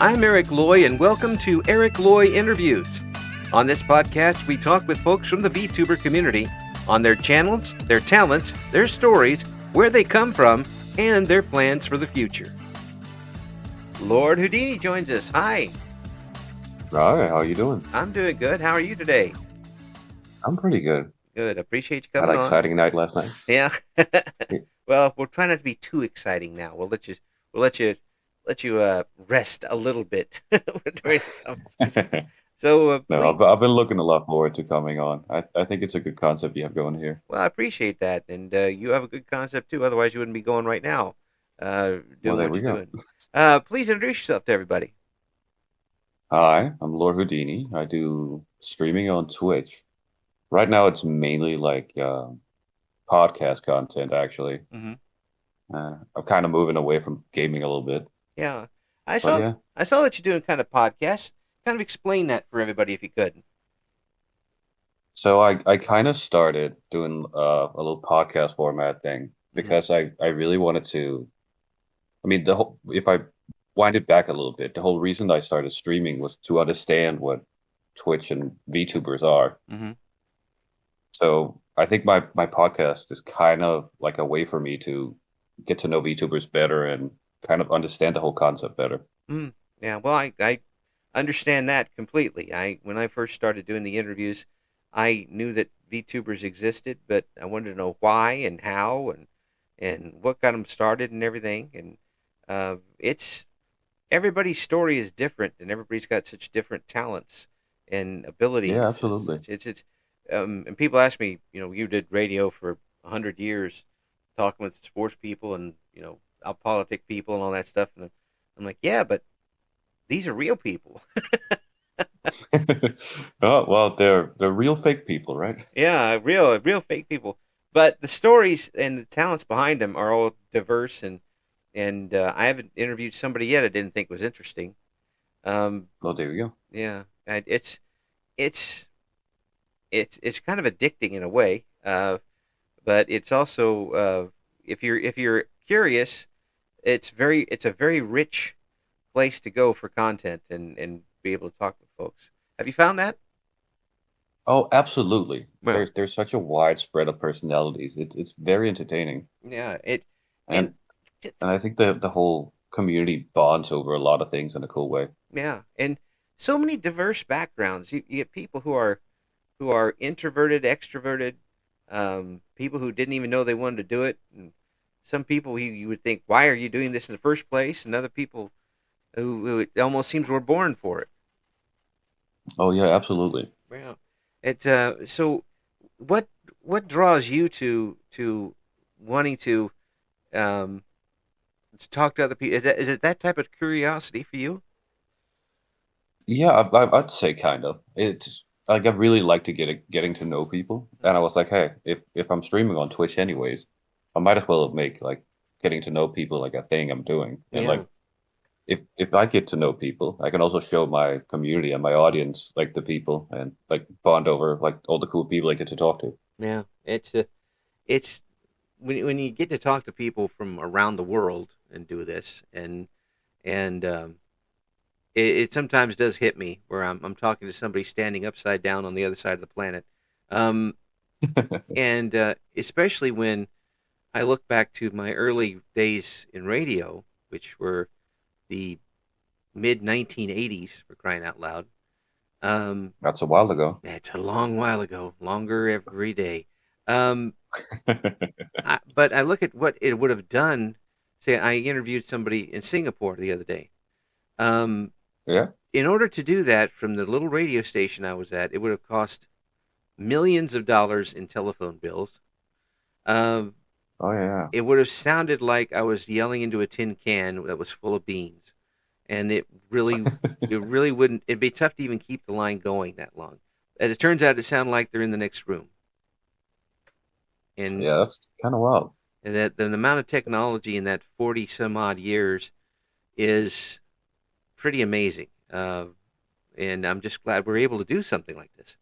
I'm Eric Loy, and welcome to Eric Loy Interviews. On this podcast, we talk with folks from the VTuber community on their channels, their talents, their stories, where they come from, and their plans for the future. Lord Houdini joins us. Hi. Hi, how you doing? I'm doing good. How are you today? I'm pretty good. Good. Appreciate you Had coming an on. exciting night last night. Yeah. Yeah. Well, we'll try not to be too exciting now. We'll let you rest a little bit during the conversation. So, No, I've been looking a lot forward to coming on. I think it's a good concept you have going here. well, I appreciate that, and you have a good concept too. Otherwise, you wouldn't be going right now, Well, doing there what we you're go. doing. Please introduce yourself to everybody. Hi, I'm Lord Houdini. I do streaming on Twitch. Right now, it's mainly like podcast content, actually. Hmm. I'm kind of moving away from gaming a little bit. Yeah, I But saw yeah, I saw that you're doing kind of podcasts. Kind of explain that for everybody if you could. so I kind of started doing a little podcast format thing Hmm. because I really wanted to. I mean, if I wind it back a little bit, the whole reason I started streaming was to understand what Twitch and VTubers are. Hmm. So I think my podcast is kind of like a way for me to get to know VTubers better and kind of understand the whole concept better. Mm. Yeah, well, I understand that completely. When I first started doing the interviews, I knew that VTubers existed, but I wanted to know why and how and what got them started and everything. And it's everybody's story is different, and everybody's got such different talents and Yeah, abilities. And absolutely. such. And people ask me, you did radio for 100 years, talking with sports people and out politic people and all that stuff, and I'm like, yeah, but these are real people. Oh, well, they're real fake people, right? Yeah, real fake people. But the stories and the talents behind them are all diverse, and I haven't interviewed somebody yet I didn't think was interesting. Um, Well, there you go. yeah, it's it's kind of addicting in a way, but it's also if you're curious, it's a very rich place to go for content and be able to talk with folks. Have you found that? Oh, absolutely. Well, There's such a wide spread of personalities. It's very entertaining. yeah, it and And and I think the whole community bonds over a lot of things in a cool way. yeah, and so many diverse backgrounds. You get people who are introverted, extroverted, people who didn't even know they wanted to do it, and some people you would think, why are you doing this in the first place? And other people who it almost seems were born for it. Oh yeah, absolutely. Yeah, so what what draws you to wanting um, to talk to other people? Is it that type of curiosity for you? Yeah, I'd say kind of. It's like I really like to getting to know people, and I was like, hey, if I'm streaming on Twitch anyways, I might as well make like getting to know people like a thing I'm doing. And Yeah, like if I get to know people, I can also show my community and my audience like the people and like bond over like all the cool people I get to talk to. yeah. It's when you get to talk to people from around the world and do this, and it sometimes does hit me where I'm talking to somebody standing upside down on the other side of the planet, um, and especially when I look back to my early days in radio, which were the mid 1980s, for crying out loud. Um, That's a while ago. it's a long while ago, longer every day. Um, but I look at what it would have done. Say, I interviewed somebody in Singapore the other day. Um, Yeah. in order to do that from the little radio station I was at, it would have cost millions of dollars in telephone bills. Um, Oh yeah. it would have sounded like I was yelling into a tin can that was full of beans, and it really wouldn't. It'd be tough to even keep the line going that long. As it turns out, it sounded like they're in the next room, and Yeah, that's kind of wild. that the amount of technology in that 40 some odd years is pretty amazing. And I'm just glad we're able to do something like this.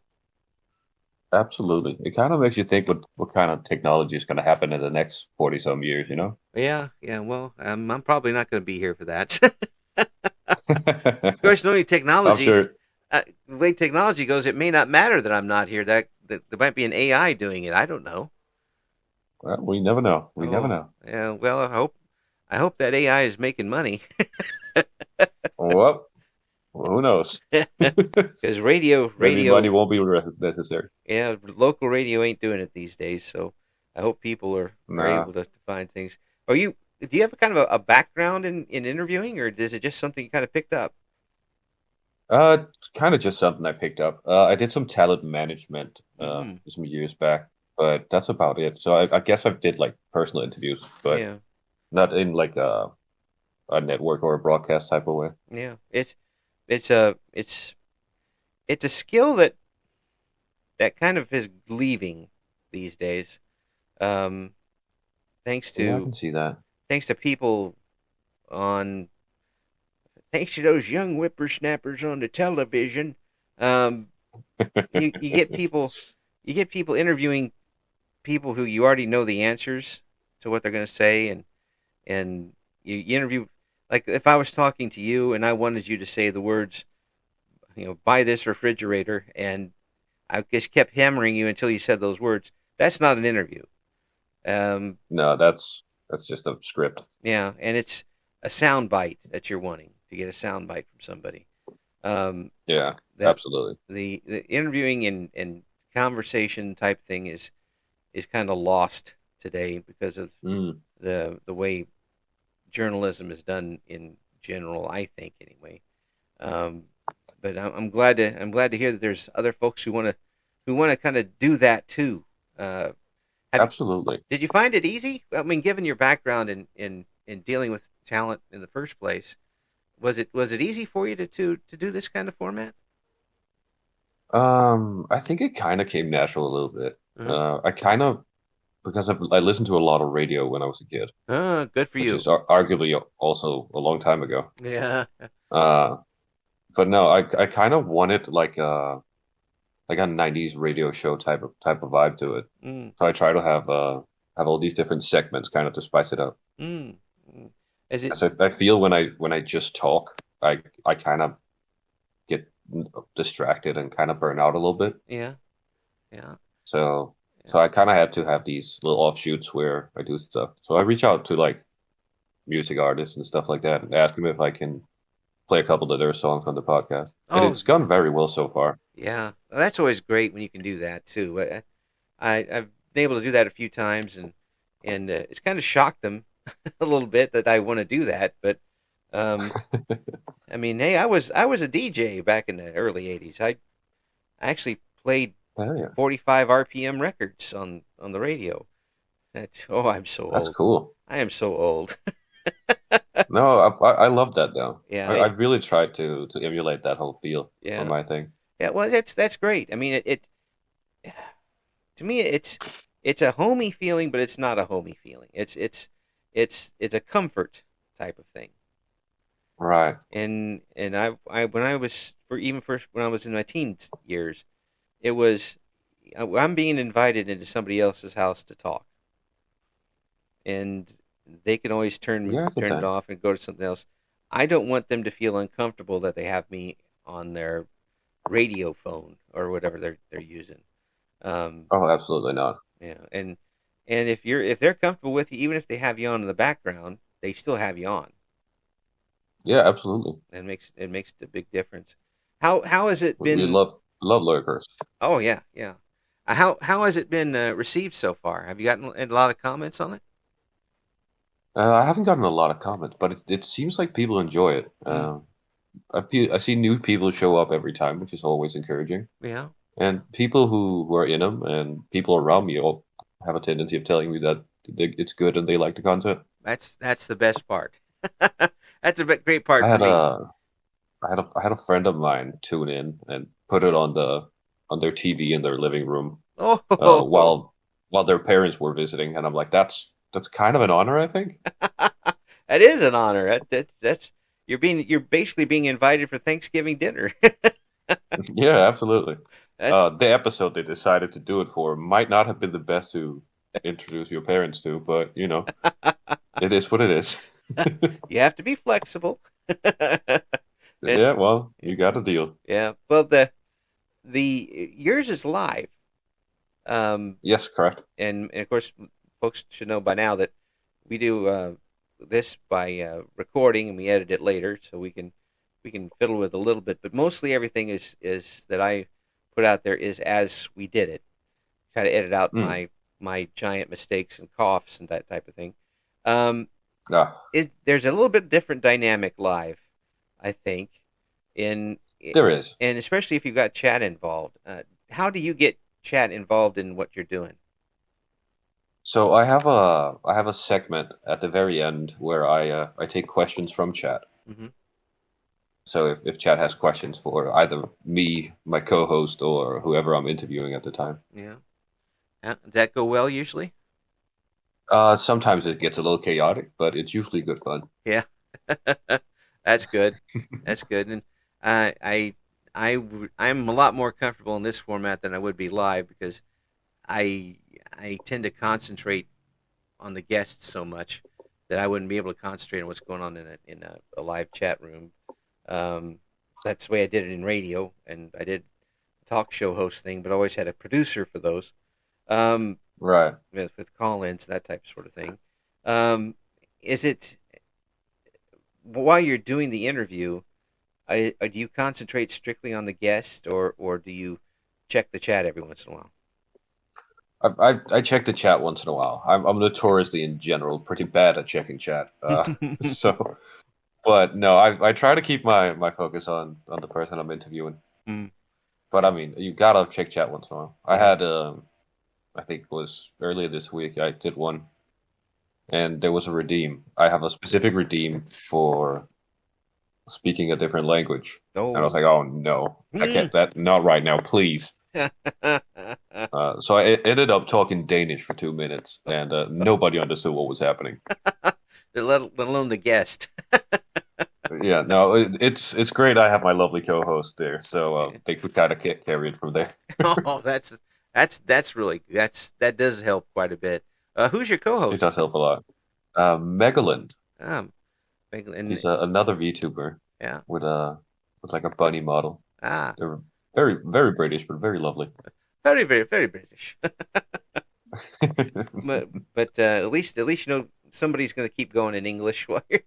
Absolutely. It kind of makes you think what kind of technology is going to happen in the next 40 some years, you know? Yeah, yeah. Well, I'm probably not going to be here for that. Of course, knowing I'm technology, sure. the way technology goes, it may not matter that I'm not here. That there might be an AI doing it. I don't know. Well, we never know. We never Oh, know. yeah. Well, I hope that AI is making money Well, who knows? because radio, Maybe money radio, won't be necessary. yeah, local radio ain't doing it these days. So I hope people are Nah. able to find things. Are you? Do you have a kind of a background in interviewing, or is it just something you kind of picked up? It's kind of just something I picked up. I did some talent management Hmm. some years back, but that's about it. So I guess I did like personal interviews, but Yeah, not in like a network or a broadcast type of way. yeah. It's a skill that kind of is leaving these days. Um, thanks Yeah, I to can see that. thanks to people on thanks to those young whippersnappers on the television. Um, you get people interviewing people who you already know the answers to what they're going to say, and you interview like if I was talking to you and I wanted you to say the words, buy this refrigerator, and I just kept hammering you until you said those words. That's not an interview. Um, No, that's just a script. yeah, and it's a sound bite that you're wanting to get a sound bite from somebody. Um, Yeah, that absolutely. the interviewing and conversation type thing is kind of lost today because of Mm, the way journalism is done in general. I think anyway. Um, but I'm glad to hear that there's other folks who want to kind of do that too. Uh, have absolutely. Did you find it easy? I mean, given your background in dealing with talent in the first place, was it easy for you to do this kind of format? I think it kind of came natural a little bit. Uh-huh. I kind of because I listened to a lot of radio when I was a kid, Good for which you. is arguably also a long time ago. Yeah. Uh, but no, I kind of wanted like a 90s radio show type of vibe to it. Mm, So I try to have all these different segments kind of to spice it up. mm, mm. Is it? So I feel when I just talk, I kind of get distracted and kind of burn out a little bit. Yeah. Yeah. So Yeah. so I kind of had to have these little offshoots where I do stuff. So I reach out to like music artists and stuff like that and ask them if I can play a couple of their songs on the podcast. And Oh, it's gone very well so far. yeah. Well, that's always great when you can do that too. I've been able to do that a few times, and it's kind of shocked them a little bit that I want to do that. But um, I mean, hey, I was a DJ back in the early '80s. I actually played Oh yeah, 45 RPM records on the radio. Oh, I'm so that's old. cool. I am so old. No, I love that though. Yeah, I really tried to emulate that whole feel on yeah, my thing. yeah. Well, that's great. I mean, it to me it's a homey feeling, but it's not a homey feeling. It's a comfort type of thing. Right. And I when I was for even first when I was in my teens years, it was I'm being invited into somebody else's house to talk, and they can always Yeah, I get turn it that. off and go to something else. I don't want them to feel uncomfortable that they have me on their radio phone or whatever they're using. Um, Oh, absolutely not. yeah, and if they're comfortable with you, even if they have you on in the background, they still have you on. Yeah, absolutely. It makes a big difference. How has it We been? love lurkers. Oh yeah, yeah. How has it been received so far? Have you gotten a lot of comments on it? I haven't gotten a lot of comments, but it seems like people enjoy it. Mm, I see new people show up every time, which is always encouraging. yeah, And people who are in them and people around me all have a tendency of telling me that it's good and they like the content. that's the best part. That's a great part I for had me. I had a friend of mine tune in and put it on on their TV in their living room Oh, while their parents were visiting, and I'm like, that's kind of an honor, I think. that is an honor. That's you're basically being invited for Thanksgiving dinner. Yeah, absolutely. That's The episode they decided to do it for might not have been the best to introduce your parents to, but you know, it is what it is. you have to be flexible. And Yeah, well, you got a deal. yeah, well the yours is live. Um, Yes, correct. and of course, folks should know by now that we do this by recording and we edit it later, so we can fiddle with a little bit. But mostly everything is that I put out there is as we did it. Try to edit out Mm. my giant mistakes and coughs and that type of thing. Um, Ah, there's a little bit different dynamic live, I think, in there is. and especially if you've got chat involved. How do you get chat involved in what you're doing? So I have a segment at the very end where I take questions from chat. Hmm. So if chat has questions for either me, my co-host, or whoever I'm interviewing at the time, Yeah. Does that go well usually? sometimes it gets a little chaotic, but it's usually good fun. Yeah. That's good. That's good. And I I'm a lot more comfortable in this format than I would be live because I I tend to concentrate on the guests so much that I wouldn't be able to concentrate on what's going on in a live chat room. Um, that's the way I did it in radio, and I did a talk show host thing, but I always had a producer for those. Right. With call-ins, that type of sort of thing. Um, is it while you're doing the interview? Do you concentrate strictly on the guest, or do you check the chat every once in a while? I check the chat once in a while. I'm notoriously in general pretty bad at checking chat. So, but no, I try to keep my focus on the person I'm interviewing. Mm, But I mean, you gotta check chat once in a while. I yeah. had I think it was earlier this week. I did one, and there was a redeem. I have a specific redeem for speaking a different language, and I was Oh. like, oh no, I Mm. can't. That not right now, please. So I ended up talking Danish for 2 minutes, and nobody understood what was happening. Let alone the guest. Yeah, no, it's great. I have my lovely co-host there, so they could kind of carry it from there. Oh, that's really that does help quite a bit. Who's your It co-host? does help a lot. Megaland, Um, and he's another VTuber yeah, with with like a bunny model. ah, They're very British, but very lovely. very very very British. but at least you know somebody's going to keep going in English while you're.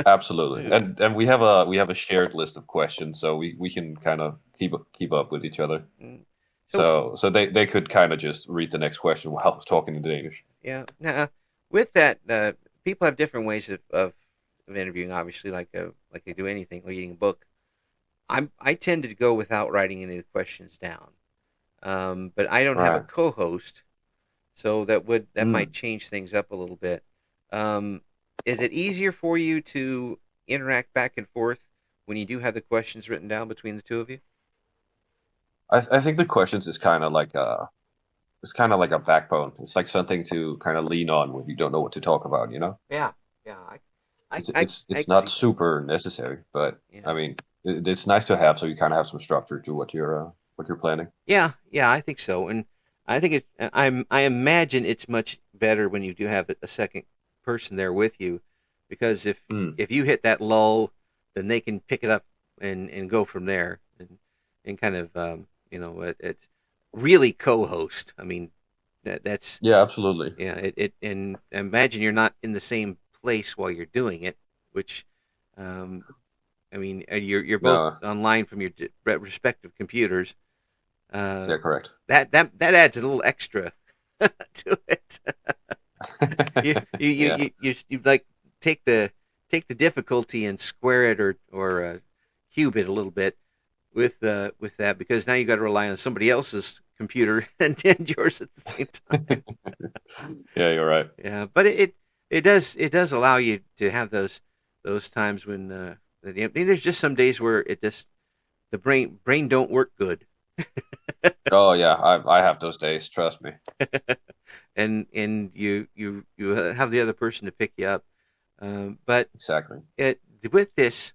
Absolutely, and we have a shared list of questions, so we can kind of keep up with each other. So So they could kind of just read the next question while I was talking in Danish. yeah, now with that, people have different ways of interviewing. Obviously, like they do anything, like reading a book. I tend to go without writing any of the questions down. But I don't have a Right. co-host, so that might Mm. change things up a little bit. Um, is it easier for you to interact back and forth when you do have the questions written down between the two of you? I think the questions is kind of like it's kind of like a backbone. It's like something to kind of lean on when you don't know what to talk about, you know? Yeah, yeah, I It's can see not that. super necessary, but Yeah, I mean, it's nice to have so you kind of have some structure to what you're planning. yeah, I think so, and I think I imagine it's much better when you do have a second person there with you, because Mm. if you hit that lull, then they can pick it up and go from there and kind of it's really co-host. I mean that's Yeah, absolutely. yeah it and imagine you're not in the same place while you're doing it, which um, I mean you're both No, online from your respective computers. Uh, yeah, correct. that adds a little extra to it. Yeah, You like take the take the difficulty and square it or cube it a little bit with that because now you got to rely on somebody else's computer and yours at the same time. yeah, you're right. Yeah, but it does allow you to have those times when I mean, there's just some days where it just the brain don't work good. Oh yeah, I have those days. Trust me. And you have the other person to pick you up. But Exactly. it with this,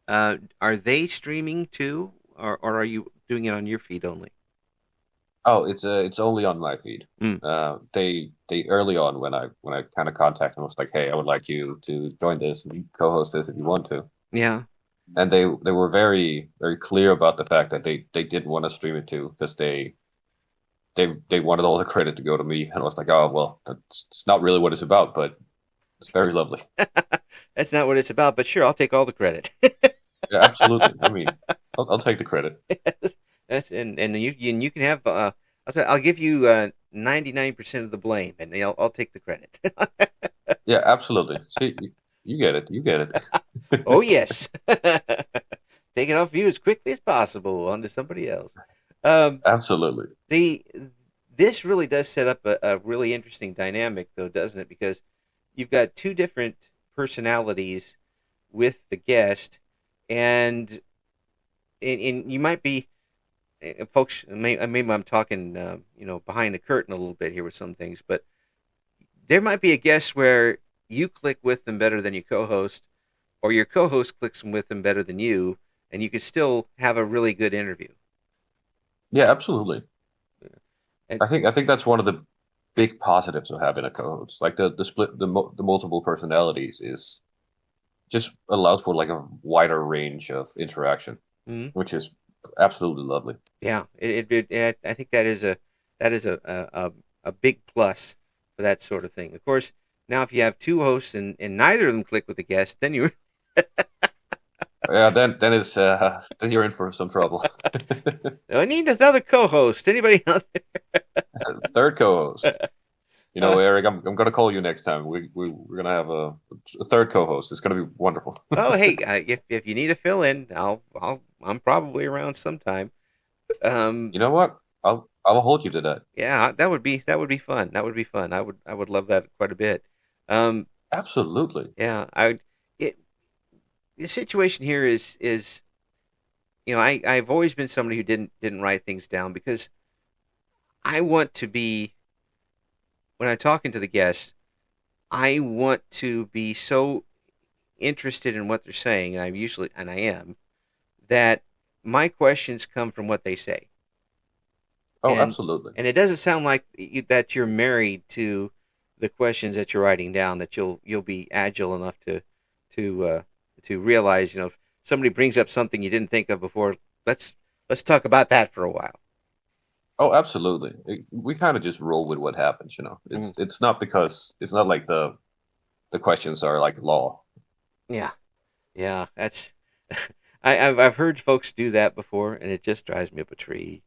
are they streaming too, or are you doing it on your feed only? Oh, it's only on my feed. Mm, They early on when I kind of contacted them, I was like, hey, I would like you to join this and co-host this if you want to. yeah. And they were very clear about the fact that they didn't want to stream it too because they wanted all the credit to go to me, and I was like, oh well, that's it's not really what it's about, but it's very lovely. That's not what it's about, but sure, I'll take all the credit. Yeah, absolutely. I mean, I'll take the credit. That's and you can have I'll give you 99% of the blame, and I'll take the credit. Yeah, absolutely. See, you get it. You get Oh it. yes, take it off you as quickly as possible onto somebody else. Um, Absolutely. the this really does set up a really interesting dynamic, though, doesn't it? Because you've got two different personalities with the guest, and you might be folks. Maybe I'm talking behind the curtain a little bit here with some things, but there might be a guest where you click with them better than your co-host, or your co-host clicks with them better than you, and you could still have a really good interview. Yeah, absolutely. And I think that's one of the big positives of having a co-host. Like the split the multiple personalities is just allows for like a wider range of interaction, mhm, which is absolutely lovely. yeah, I think that is a big plus for that sort of thing. Of course, now if you have two hosts and neither of them click with the guest, then you Yeah, then you're in for some trouble. I need another co-host. Anybody else? Third co-host. You know, Eric, I'm gonna call you next time. We're gonna have a third co-host. It's gonna be wonderful. Oh, hey, if you need a fill in, I'm probably around sometime. Um, You know what? I'll hold you to that. yeah, that would be fun. That would be fun. I would love that quite a bit. Um, Absolutely. yeah, I it the situation here is I've always been somebody who didn't write things down because I want to be when I'm talking to the guests, I want to be so interested in what they're saying, and I am, that my questions come from what they say. Oh, And absolutely. and it doesn't sound like that you're married to the questions that you're writing down, that you'll be agile enough to uh, to realize, if somebody brings up something you didn't think of before, let's let's talk about that for a while. Oh, absolutely. We kind of just roll with what happens, you know. Mm, It's not because it's not like the questions are like law. yeah, yeah, that's I've heard folks do that before, and it just drives me up a tree.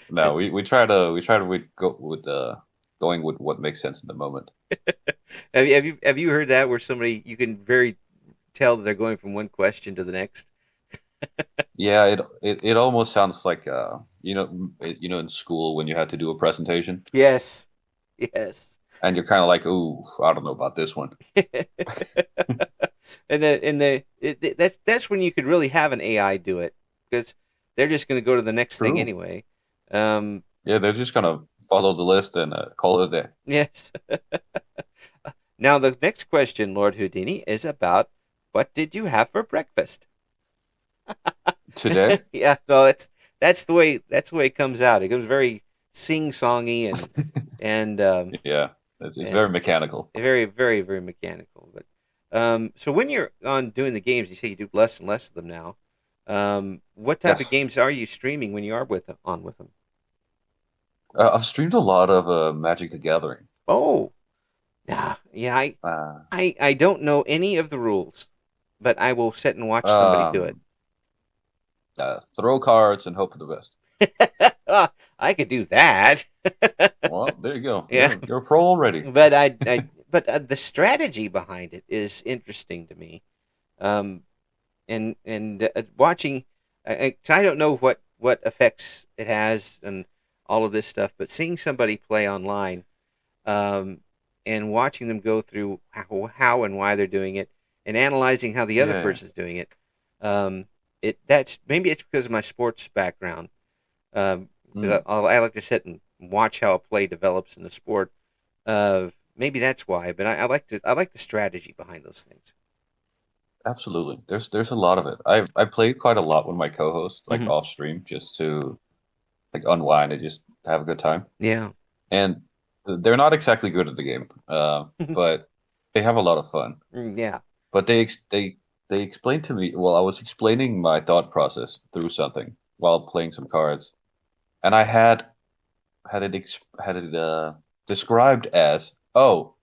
No, we try to go with going with what makes sense in the moment. Have you heard that where somebody you can very tell that they're going from one question to the next? Yeah, it almost sounds like in school when you had to do a presentation Yes, yes. and you're kind of like, "Ooh, I don't know about this one." That's when you could really have an AI do it because they're just going to go to the next thing True. anyway. Um, Yeah, they're just gonna follow the list and call it a day. yes. Now the next question, Lord Houdini, is about what did you have for breakfast? Today? Yeah, no, that's the way it comes out. It comes very sing-songy and Yeah, it's very and mechanical. very very very mechanical. But so when you're on doing the games, you say you do less and less of them now. What type of Yes. games are you streaming when you are with them? I've streamed a lot of Magic the Gathering. Oh, yeah, yeah. I, Uh, I I don't know any of the rules, but I will sit and watch somebody do it. um, Throw cards and hope for the best. I could do that. Well, there you go. Yeah, You're a pro already. but the strategy behind it is interesting to me. Um, and watching, 'cause I don't know what effects it has and all of this stuff, but seeing somebody play online, um, and watching them go through how and why they're doing it, and analyzing how the other Yeah. person's doing it, that's maybe it's because of my sports background. Because Mm. I like to sit and watch how a play develops in the sport. Maybe that's why, but I like the strategy behind those things. Absolutely. There's a lot of it. I played quite a lot with my co-host, like Hmm. off stream, just to like unwind and just have a good time. Yeah. And they're not exactly good at the game, but they have a lot of fun. Yeah. But they explained to me, well, I was explaining my thought process through something while playing some cards, and I had it described as, oh,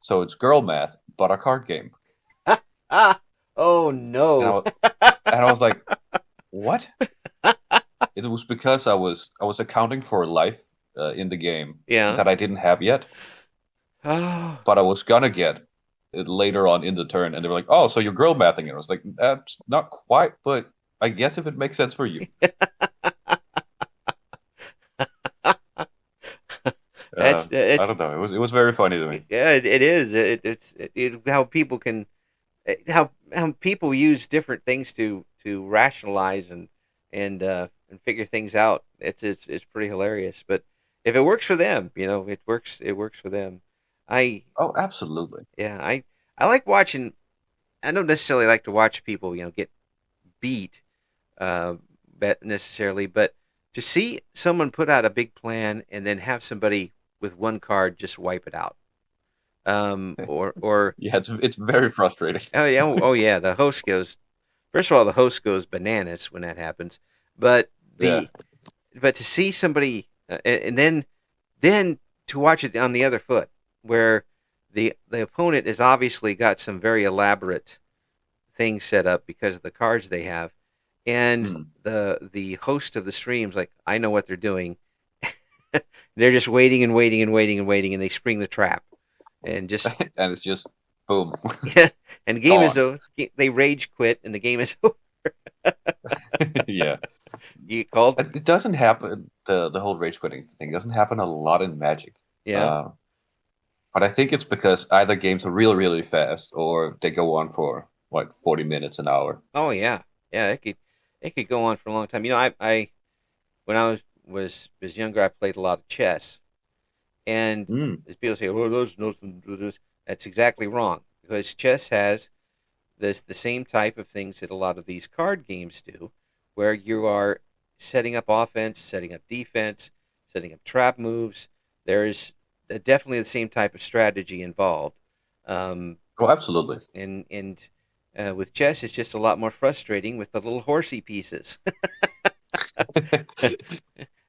so it's girl math, but a card game. Ah. Oh And no. I was like, what? It was because I was accounting for life in the game Yeah. that I didn't have yet, Oh. but I was gonna get it later on in the turn, and they were like, "Oh, so you're girl mathing it?" I was like, "That's not quite, but I guess if it makes sense for you." I It's don't know. It was very funny to me. yeah, it is. How people can how people use different things to rationalize and figure things out. It's pretty hilarious. But if it works for them, it works for them. I Oh, absolutely. yeah, I like watching. I don't necessarily like to watch people, get beat, bet necessarily, but to see someone put out a big plan and then have somebody with one card just wipe it out. Or Yeah, it's very frustrating. oh yeah, the host goes. First of all, the host goes bananas when that happens. But Yeah. the but to see somebody and then to watch it on the other foot, where the opponent has obviously got some very elaborate things set up because of the cards they have, and Hmm. the host of the streams like I know what they're doing. They're just waiting and waiting and waiting and waiting, and they spring the trap and just And it's just boom, yeah. And the game is gone. over. They rage quit, and the game is over. Yeah. You called, It doesn't happen. The whole rage quitting thing doesn't happen a lot in Magic. yeah. Uh, but I think it's because either games are really, really fast or they go on for like 40 minutes an hour. Oh yeah, yeah. It could go on for a long time. I when I was younger, I played a lot of chess, and Mm. as people say, "Oh, there's nothing to this," that's exactly wrong because chess has the same type of things that a lot of these card games do, where you are setting up offense, setting up defense, setting up trap moves. There's definitely the same type of strategy involved. Um, Oh, absolutely. and with chess, it's just a lot more frustrating with the little horsey pieces.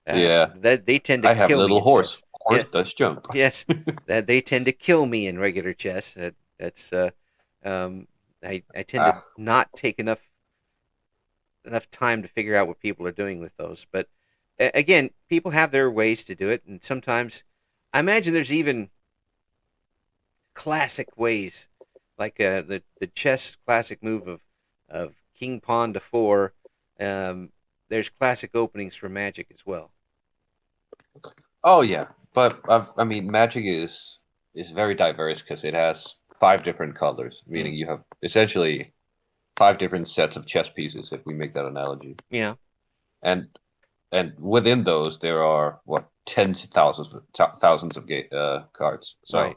Yeah, That they tend to I have kill me little in chess. horse. Yeah, Horse does jump. yes, that they tend to kill me in regular chess. That's um, I tend to Ah, not take enough time to figure out what people are doing with those. But again, people have their ways to do it, and sometimes I imagine there's even classic ways, like the chess classic move of King Pawn to four. Um, there's classic openings for Magic as well. oh yeah, but I mean, Magic is very diverse because it has five different colors, Mm, meaning you have essentially five different sets of chess pieces, if we make that analogy. yeah, And and within those, there are what tens of thousands of cards. right, So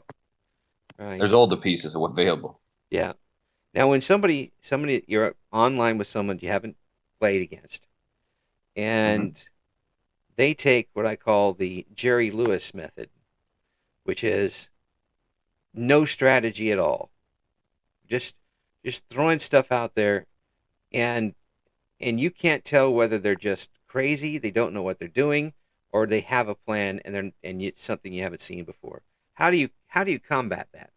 right, there's all the pieces available. yeah. Now, when somebody you're online with someone you haven't played against, Hmm. and they take what I call the Jerry Lewis method, which is no strategy at all, just just throwing stuff out there, and you can't tell whether they're just crazy, they don't know what they're doing, or they have a plan and it's something you haven't seen before. How do you combat that?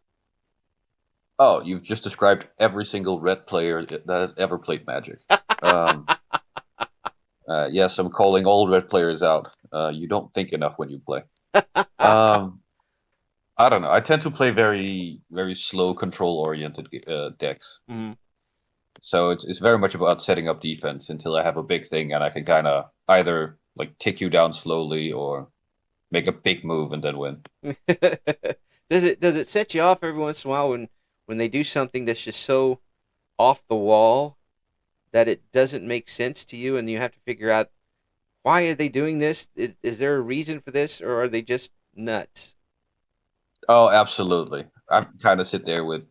Oh, you've just described every single red player that has ever played Magic. Um, yes, I'm calling all red players out. You don't think enough when you play. Um, I don't know. I tend to play very, very slow control-oriented decks. Mhm. So it's very much about setting up defense until I have a big thing and I can kind of either like take you down slowly or make a big move and then win. Does it set you off every once in a while when they do something that's just so off the wall that it doesn't make sense to you and you have to figure out why are they doing this? Is there a reason for this or are they just nuts? Oh, absolutely. I kind of sit there with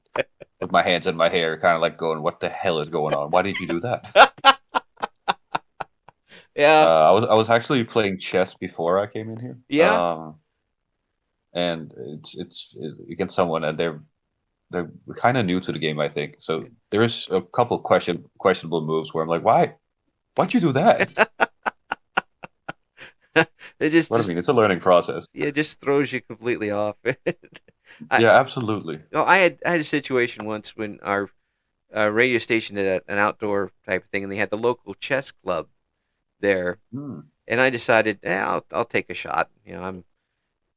with my hands in my hair, kind of like going, "What the hell is going on? Why did you do that?" Yeah, I was actually playing chess before I came in here, yeah. and it's against someone, and they're kind of new to the game, I think. So there's a couple questionable moves where I'm like, why'd you do that? It just What I just mean, it's a learning process. yeah, it just throws you completely off. I Yeah, absolutely. no, I had a situation once when our radio station did an outdoor type of thing, and they had the local chess club there, Hmm. and I decided, I'll take a shot. I'm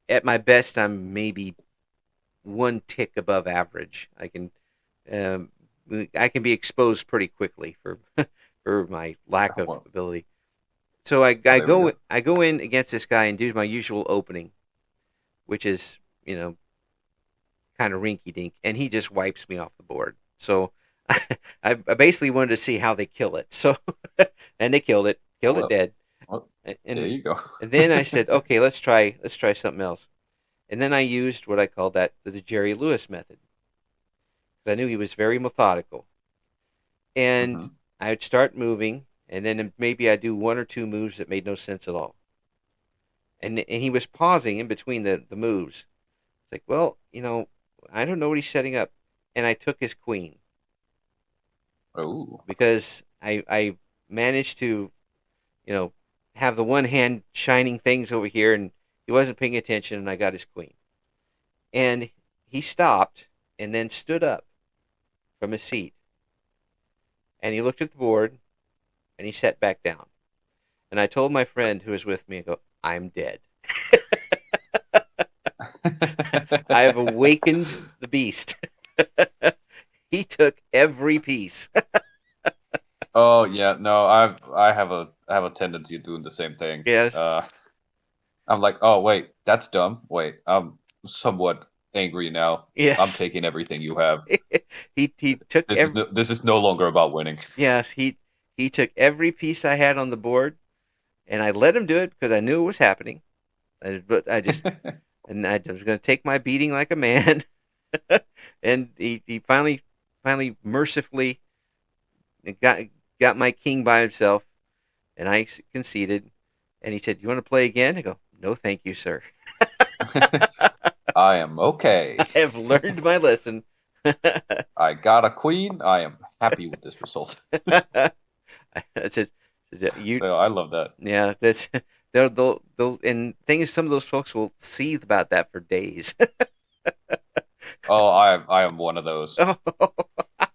at my best. I'm maybe one tick above average. Um, I can be exposed pretty quickly for for my lack of Well, ability. So well, there we go. I go in against this guy and do my usual opening, which is kind of rinky dink, and he just wipes me off the board. So I basically wanted to see how they kill it. So and they killed it Well, dead. well, there And you go. and then I said, okay, let's try something else. And then I used what I called the Jerry Lewis method. I knew he was very methodical, and Hmm. I'd start moving, and then maybe I'd do one or two moves that made no sense at all. And he was pausing in between the moves. It's like, well, I don't know what he's setting up, and I took his queen Oh, because I managed to you know have the one hand shining things over here, and he wasn't paying attention, and I got his queen, and he stopped and then stood up from his seat, and he looked at the board, and he sat back down. And I told my friend who was with me, I go, I'm dead. I have awakened the beast. He took every piece. oh yeah. No, I have a tendency of doing the same thing. Yes, I'm like, oh wait, that's dumb. Wait, I'm somewhat angry now. I'm yes. taking everything you have. He took every This is no longer about winning. yes he took every piece I had on the board, and I let him do it because I knew it was happening. But I was going to take my beating like a man, and he finally mercifully got got my king by himself, and I conceded. And he said, "You want to play again?" I go, "No, thank you, sir. I am okay. I have learned my lesson." I got a queen. I am happy with this result. I said, "You, Oh, I love that. yeah, that's they'll and thing is, some of those folks will seethe about that for days." Oh, I am one of those. Oh, I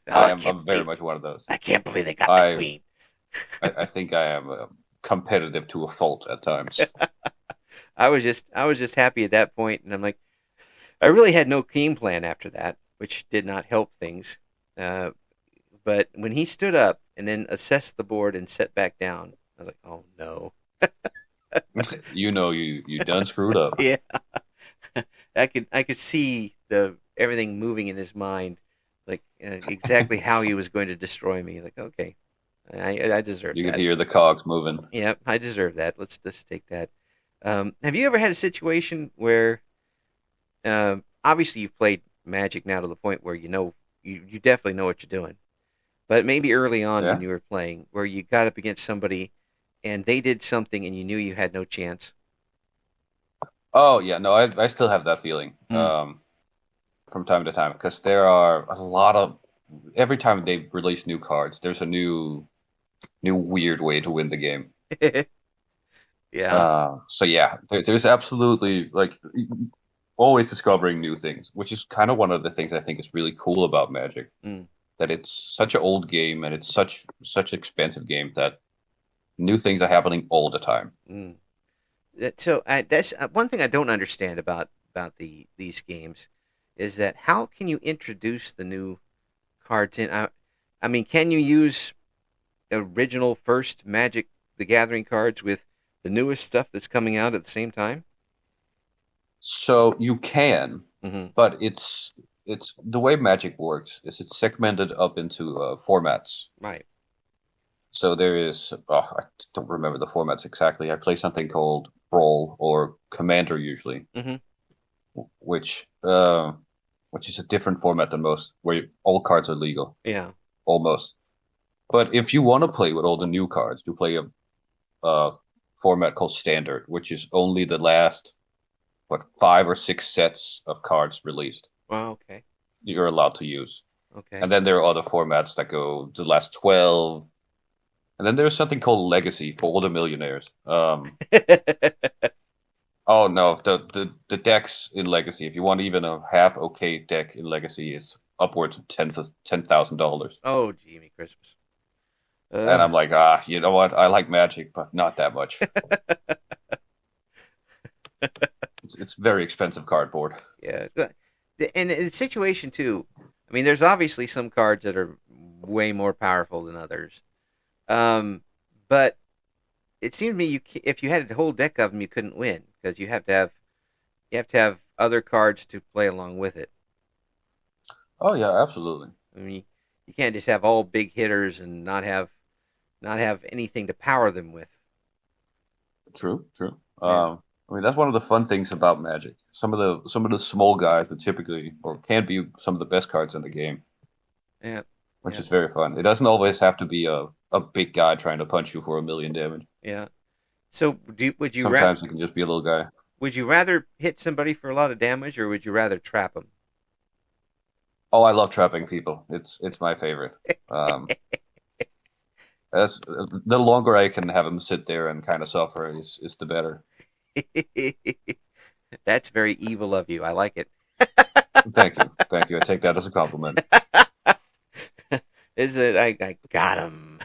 I am can't I'm very believe much one of those. I can't believe they got my I queen. I think I am competitive to a fault at times. I was just happy at that point, and I'm like, I really had no game plan after that, which did not help things. Uh, but when he stood up and then assessed the board and sat back down, I was like, oh no. You done screwed up. Yeah, I could see the everything moving in his mind, like exactly how he was going to destroy me. Like, okay, I deserve You could that. hear the cogs moving. Yeah, I deserve that. Let's just take that. Have you ever had a situation where, obviously, you've played Magic now to the point where you definitely know what you're doing, but maybe early on when Yeah. you were playing, where you got up against somebody and they did something and you knew you had no chance? Oh yeah, no, I still have that feeling Mm. from time to time because there are a lot of every time they release new cards, there's a new weird way to win the game. Yeah. So yeah, there's absolutely like always discovering new things, which is kind of one of the things I think is really cool about Magic, Mm. that it's such an old game and it's such an expensive game that new things are happening all the time. Mm. So that's one thing I don't understand about these games is that how can you introduce the new cards in? I mean, can you use original first Magic the Gathering cards with the newest stuff that's coming out at the same time? So you can, Hmm. but it's the way Magic works is it's segmented up into formats. Right. So there is, I don't remember the formats exactly. I play something called Brawl or Commander usually, Hmm. which which is a different format than most, where all cards are legal, Yeah. almost. But if you want to play with all the new cards, you play a format called Standard, which is only the last, what, 5 or 6 sets of cards released Well, okay. you're allowed to use. Okay. And then there are other formats that go to the last 12. And then there's something called Legacy for all the millionaires. Oh no, the decks in Legacy, if you want even a half okay deck in Legacy, is upwards of $10,000. Oh, Jimmy Christmas. And Ugh. I'm like, you know what? I like Magic, but not that much. It's very expensive cardboard. Yeah. And the situation too. I mean, there's obviously some cards that are way more powerful than others. Um, but it seemed to me if you had a whole deck of them, you couldn't win because you have to have other cards to play along with it. Oh yeah, absolutely. I mean, you can't just have all big hitters and not have anything to power them with. True, true. Yeah. I mean that's one of the fun things about Magic. Some of the small guys are typically or can be some of the best cards in the game, Yeah. which Yeah. is very fun. It doesn't always have to be a big guy trying to punch you for a million damage. Yeah. So, Sometimes it can just be a little guy. would you rather hit somebody for a lot of damage, or would you rather trap them? Oh, I love trapping people. It's my favorite. Um, as the longer I can have them sit there and kind of suffer is the better. That's very evil of you. I like it. Thank you, thank you. I take that as a compliment. Is it? I got him.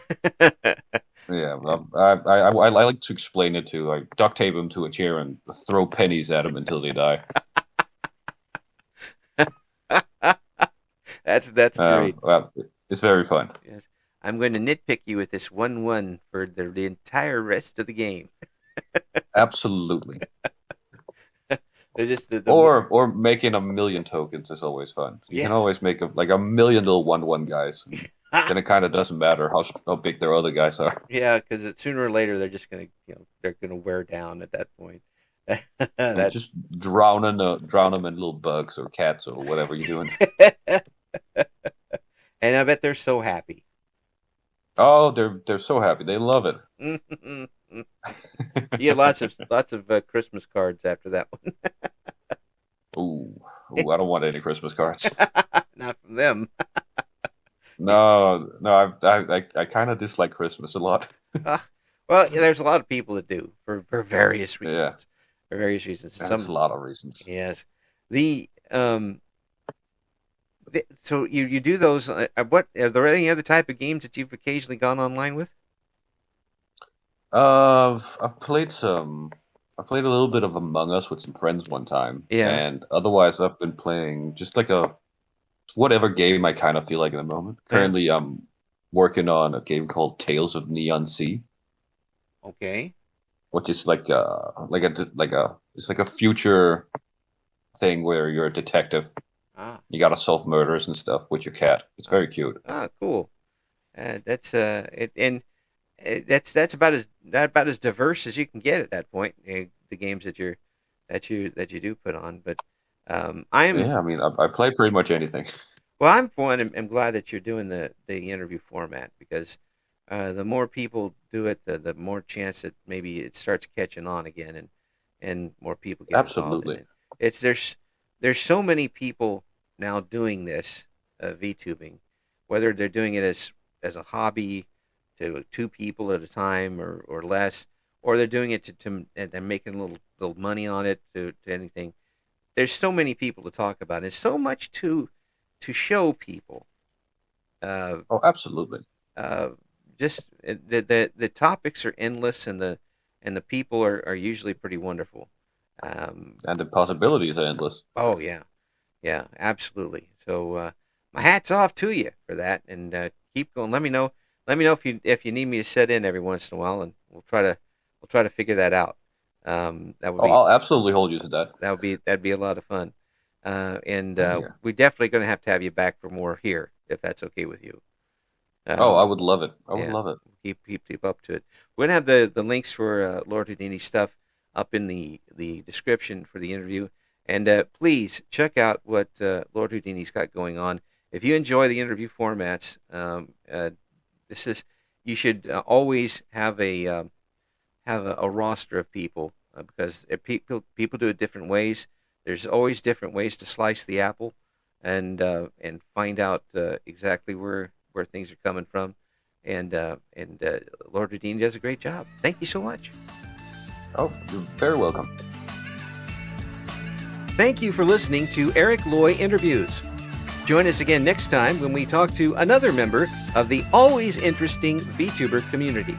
Yeah, I like to explain it to I duct tape them to a chair and throw pennies at them until they die. That's great. Well, it's very fun. Yes. I'm going to nitpick you with this 1-1 for the entire rest of the game. Absolutely. It's just the Or making a million tokens is always fun. You can yes. always make like a million little 1/1 guys. And then it kind of doesn't matter how big their other guys are. Yeah, because sooner or later they're just gonna, they're gonna wear down at that point. And That's just drown them in little bugs or cats or whatever you're doing. and I bet they're so happy. Oh, they're so happy. They love it. You get lots of Christmas cards after that one. Ooh, ooh, I don't want any Christmas cards. Not from them. No, no, I kind of dislike Christmas a lot. Uh, well, yeah, there's a lot of people that do for various Yeah, reasons. For various reasons. that's a lot of reasons. Yes. The so you do those. What are there any other type of games that you've occasionally gone online with? I've played some. I played a little bit of Among Us with some friends one time, Yeah. and otherwise I've been playing just like a whatever game I kind of feel like in the moment. Yeah. Currently, I'm working on a game called Tales of Neon Sea, Okay. which is like a it's like a future thing where you're a detective. Ah. You gotta solve murders and stuff with your cat. It's Ah. very cute. Cool. That's it, and that's about as diverse as you can get at that point. The games that you do put on, but I'm Yeah, I mean, I play pretty much anything. well. I'm for one. I'm glad that you're doing the interview format because the more people do it, the more chance that maybe it starts catching on again, and more people get involved in Absolutely. it. There's so many people now doing this VTubing, whether they're doing it as a hobby to two people at a time or less, or they're doing it and they're making a little money on it to anything. There's so many people to talk about. There's so much to show people. Uh, Oh, absolutely. uh, just the topics are endless, and the people are usually pretty wonderful. Um, And the possibilities are endless. oh yeah, yeah, absolutely. So my hat's off to you for that, and keep going. Let me know. Let me know if you need me to set in every once in a while, and we'll try to figure that out. That would Oh, be I'll absolutely hold you to that. that'd be a lot of fun. And Oh, yeah. we're definitely going to have you back for more here, if that's okay with you. Oh, Um, I would love it. I would yeah, love it. keep up to it. We're gonna have the links for Lord Houdini stuff up in the description for the interview, And please check out what Lord Houdini's got going on. If you enjoy the interview formats, this is you should always have a roster of people because if people do it different ways. There's always different ways to slice the apple, and find out exactly where things are coming from. And Lord Houdini does a great job. Thank you so much. Oh, you're very welcome. Thank you for listening to Eric Loy Interviews. Join us again next time when we talk to another member of the always interesting VTuber community.